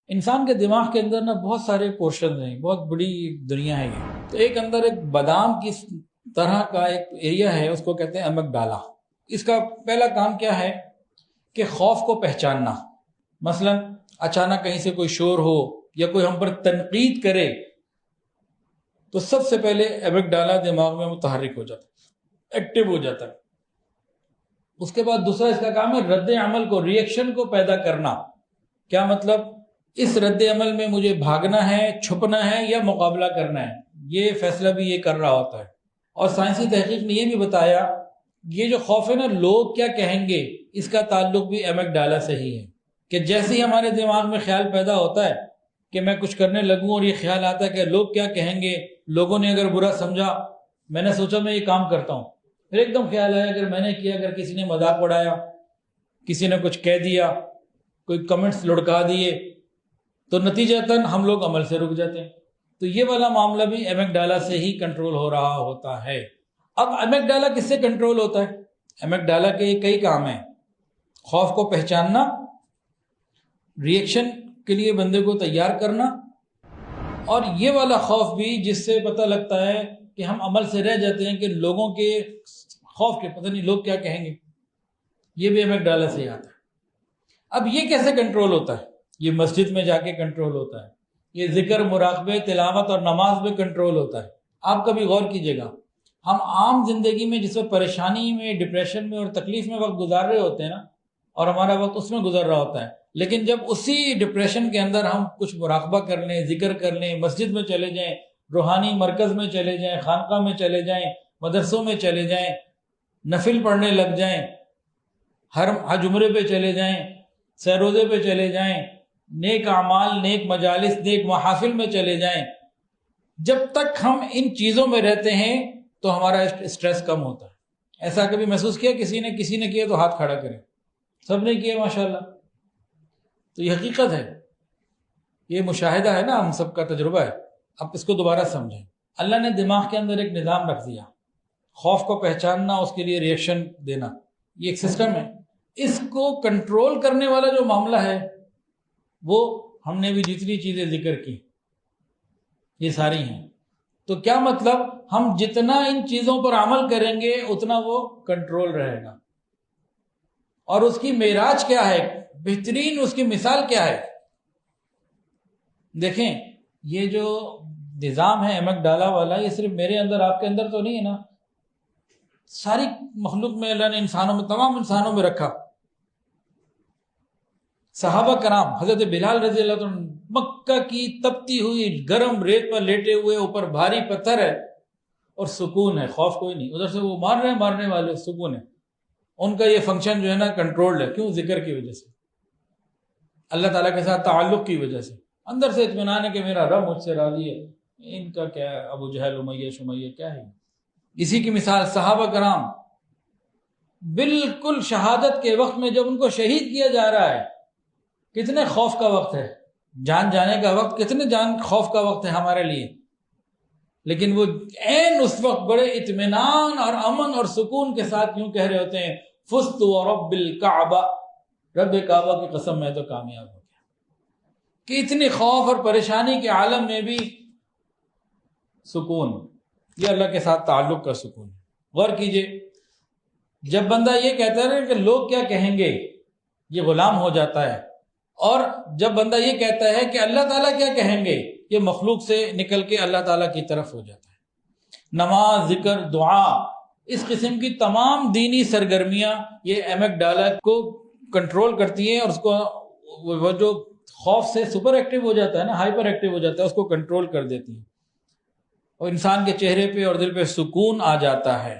انسان کے دماغ کے اندر نا بہت سارے پورشن ہیں، بہت بڑی دنیا ہے یہ۔ تو ایک اندر ایک بادام کی طرح کا ایک ایریا ہے، اس کو کہتے ہیں امک ڈالا۔ اس کا پہلا کام کیا ہے کہ خوف کو پہچاننا۔ مثلا اچانک کہیں سے کوئی شور ہو یا کوئی ہم پر تنقید کرے تو سب سے پہلے امک ڈالا دماغ میں متحرک ہو جاتا ہے، ایکٹیو ہو جاتا ہے۔ اس کے بعد دوسرا اس کا کام ہے رد عمل کو، ریئیکشن کو پیدا کرنا۔ کیا مطلب؟ اس رد عمل میں مجھے بھاگنا ہے، چھپنا ہے یا مقابلہ کرنا ہے، یہ فیصلہ بھی یہ کر رہا ہوتا ہے۔ اور سائنسی تحقیق نے یہ بھی بتایا یہ جو خوف ہے نا، لوگ کیا کہیں گے، اس کا تعلق بھی امک ڈالا سے ہی ہے کہ جیسے ہی ہمارے دماغ میں خیال پیدا ہوتا ہے کہ میں کچھ کرنے لگوں اور یہ خیال آتا ہے کہ لوگ کیا کہیں گے، لوگوں نے اگر برا سمجھا، میں نے سوچا میں یہ کام کرتا ہوں، پھر ایک دم خیال آیا اگر میں نے کیا، اگر کسی نے مذاق اڑایا، کسی نے کچھ کہہ دیا، کوئی کمنٹس لڑکا دیے، تو نتیجتاً ہم لوگ عمل سے رک جاتے ہیں۔ تو یہ والا معاملہ بھی امک ڈالا سے ہی کنٹرول ہو رہا ہوتا ہے۔ اب امک ڈالا کس سے کنٹرول ہوتا ہے؟ امک ڈالا کے کئی کام ہیں۔ خوف کو پہچاننا، ریئیکشن کے لیے بندے کو تیار کرنا، اور یہ والا خوف بھی جس سے پتہ لگتا ہے کہ ہم عمل سے رہ جاتے ہیں کہ لوگوں کے خوف کے پتہ نہیں لوگ کیا کہیں گے، یہ بھی امک ڈالا سے ہی آتا ہے۔ اب یہ کیسے کنٹرول ہوتا ہے؟ یہ مسجد میں جا کے کنٹرول ہوتا ہے، یہ ذکر، مراقبے، تلاوت اور نماز میں کنٹرول ہوتا ہے۔ آپ کبھی غور کیجئے گا، ہم عام زندگی میں جس وقت پریشانی میں، ڈپریشن میں اور تکلیف میں وقت گزار رہے ہوتے ہیں نا، اور ہمارا وقت اس میں گزر رہا ہوتا ہے، لیکن جب اسی ڈپریشن کے اندر ہم کچھ مراقبہ کر لیں، ذکر کر لیں، مسجد میں چلے جائیں، روحانی مرکز میں چلے جائیں، خانقاہ میں چلے جائیں، مدرسوں میں چلے جائیں، نفل پڑھنے لگ جائیں، ہر حج عمرے پہ چلے جائیں، سہ روزے پہ چلے جائیں، نیک اعمال، نیک مجالس، نیک محافل میں چلے جائیں، جب تک ہم ان چیزوں میں رہتے ہیں تو ہمارا اسٹریس کم ہوتا ہے۔ ایسا کبھی محسوس کیا کسی نے کیا تو ہاتھ کھڑا کریں، سب نے کیا ماشاءاللہ۔ تو یہ حقیقت ہے، یہ مشاہدہ ہے نا، ہم سب کا تجربہ ہے۔ اب اس کو دوبارہ سمجھیں۔ اللہ نے دماغ کے اندر ایک نظام رکھ دیا، خوف کو پہچاننا، اس کے لیے ریئیکشن دینا، یہ ایک سسٹم ہے۔ اس کو کنٹرول کرنے والا جو معاملہ ہے وہ ہم نے بھی جتنی چیزیں ذکر کی یہ ساری ہیں۔ تو کیا مطلب؟ ہم جتنا ان چیزوں پر عمل کریں گے اتنا وہ کنٹرول رہے گا۔ اور اس کی معراج کیا ہے، بہترین اس کی مثال کیا ہے؟ دیکھیں، یہ جو نظام ہے امک ڈالا والا، یہ صرف میرے اندر، آپ کے اندر تو نہیں ہے نا، ساری مخلوق میں اللہ نے انسانوں میں، تمام انسانوں میں رکھا۔ صحابہ کرام، حضرت بلال رضی اللہ عنہ، مکہ کی تپتی ہوئی گرم ریت پر لیٹے ہوئے، اوپر بھاری پتھر ہے اور سکون ہے، خوف کوئی نہیں، ادھر سے وہ مار رہے ہیں، مارنے والے، سکون ہے۔ ان کا یہ فنکشن جو ہے نا کنٹرولڈ ہے، کیوں؟ ذکر کی وجہ سے، اللہ تعالیٰ کے ساتھ تعلق کی وجہ سے، اندر سے اطمینان ہے کہ میرا رب مجھ سے راضی ہے، ان کا کیا ہے، ابو جہل، امیہ، شمیہ کیا ہے۔ اسی کی مثال صحابہ کرام، بالکل شہادت کے وقت میں جب ان کو شہید کیا جا رہا ہے، کتنے خوف کا وقت ہے، جان جانے کا وقت، کتنے خوف کا وقت ہے ہمارے لیے، لیکن وہ عین اس وقت بڑے اطمینان اور امن اور سکون کے ساتھ یوں کہہ رہے ہوتے ہیں، فزت ورب الکعبہ، رب کعبہ کی قسم میں تو کامیاب ہو گیا۔ کہ اتنی خوف اور پریشانی کے عالم میں بھی سکون، یہ اللہ کے ساتھ تعلق کا سکون ہے۔ غور کیجئے، جب بندہ یہ کہتا ہے کہ لوگ کیا کہیں گے، یہ غلام ہو جاتا ہے، اور جب بندہ یہ کہتا ہے کہ اللہ تعالیٰ کیا کہیں گے، یہ مخلوق سے نکل کے اللہ تعالیٰ کی طرف ہو جاتا ہے۔ نماز، ذکر، دعا، اس قسم کی تمام دینی سرگرمیاں یہ امک ڈالا کو کنٹرول کرتی ہیں، اور اس کو وہ جو خوف سے سپر ایکٹیو ہو جاتا ہے نا، ہائپر ایکٹیو ہو جاتا ہے، اس کو کنٹرول کر دیتی ہیں، اور انسان کے چہرے پہ اور دل پہ سکون آ جاتا ہے۔